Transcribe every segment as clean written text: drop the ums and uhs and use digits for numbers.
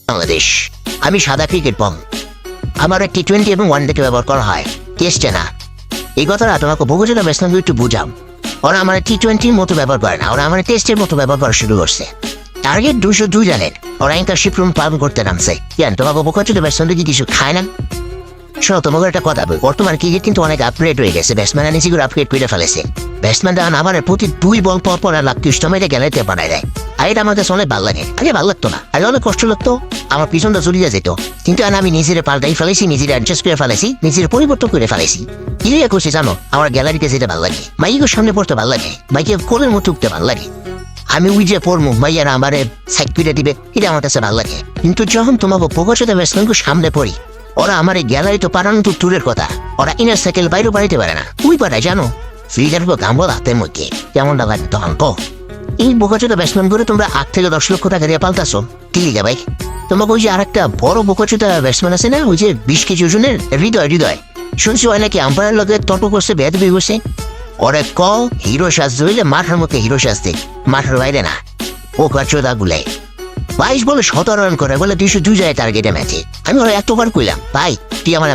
বাংলাদেশ। আমি সাদা cricket ball. আমার T20 এবং ওয়ানডেকে ব্যবহার করা হয়, টেস্টে না। এই কথাটা তোমাকে বহুজনা ব্যাটসম্যানকে একটু বুঝাম। ওরা আমার T20 মতো ব্যবহার করে না, ওরা আমার টেস্টের মতো ব্যবহার করা শুরু করছে। টার্গেট 202 জানেন, ওরা ইন্টারশিপ রুম পালন করতে নামছে। কেন তোমাকে বহুজনা ব্যাটসম্যানকে কি কিছু খায় না? শোনো, তোমাকে একটা কথা বল, বর্তমান ক্রিকেট কিন্তু অনেক আপগ্রেড হয়ে গেছে। ব্যাটসম্যানরা নিজেগুলো আপগ্রেড করে ফেলেছে। ব্যাটসম্যানরা আমার প্রতি 2 বল পর আর লাখ মেরে গেলাইতে বানায় দেয়। আর এটা আমার কাছে অনেক ভালো লাগে। আগে ভালো লাগতো না, আগে অনেক কষ্ট লাগতো, আমার পিছনটা জড়িয়ে যেত। কিন্তু আমি নিজের পাল্টাই ফেলেছি, নিজের অ্যাডজাস্ট করে ফেলেছি, নিজের পরিবর্তন করে ফেলেছি। কি করছি জানো? আমার গ্যালারিতে যেতে ভালো লাগে, মাইকের সামনে পড়তে ভালো লাগে, মাইকে কোলের মতো উঠতে ভালো লাগে। আমি ওই যে পড়বো, মাইয়ারা আমার সাইড করে দিবে, এটা আমার কাছে ভালো লাগে। কিন্তু যখন তোমাকে প্রকাশিত ব্যাটসম্যানকে সামনে পড়ি, ওরা আমার এই গ্যালারি তো পারানো তো দূরের কথা, ওরা ইনার সাইকেল বাইরে বাড়িতে পারে না। তুই পারায় জানো, ফ্রিজার উপর গাম্বল হাতের মধ্যে কেমনটা লাগে তখন তো। এই বোকাচোদ ব্যাটসম্যান করে তোমরা 8 থেকে 10 লক্ষ টাকা দিয়ে পাল্টাছো। ঠিক আছে ভাই, তোমাকে ওই যে আর একটা বড় বোকাচোদ ব্যাটসম্যান আছে না, ওই যে 20 কেজি ওজনের, হৃদয় শুনছি হয় নাকি আম্পায়ার লগে তর্ক করছে, বেয়াদবি করছে। ওরে ক হিরো সাজতে হইলে মাঠের মধ্যে হিরো সাজতে, মাঠের বাইরে না। বোকাচোদা গুলে 22 বলে 17 রান করে, বলে 202 যায় টার্গেটে ম্যাচে। আমি ওরা এতবার কইলাম, ভাই তুই আমার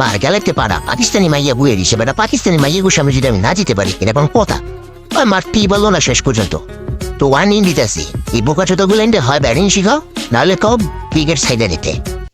মার গেলাতে পারা পাকিস্তানি মাইয়া বুয়ে দিছে বেটা, পাকিস্তানি মাইয়া গুর সামনে যদি আমি না যেতে পারি, এটা কোনো কথা? ওই মারতেই বললো না শেষ পর্যন্ত। তো ওয়ার্নিং দিতেছি, এই বোকাচোদা গুলো হয় ব্যাটিং শিখাও, নাহলে কব ক্রিকেট সাইডে নিতে।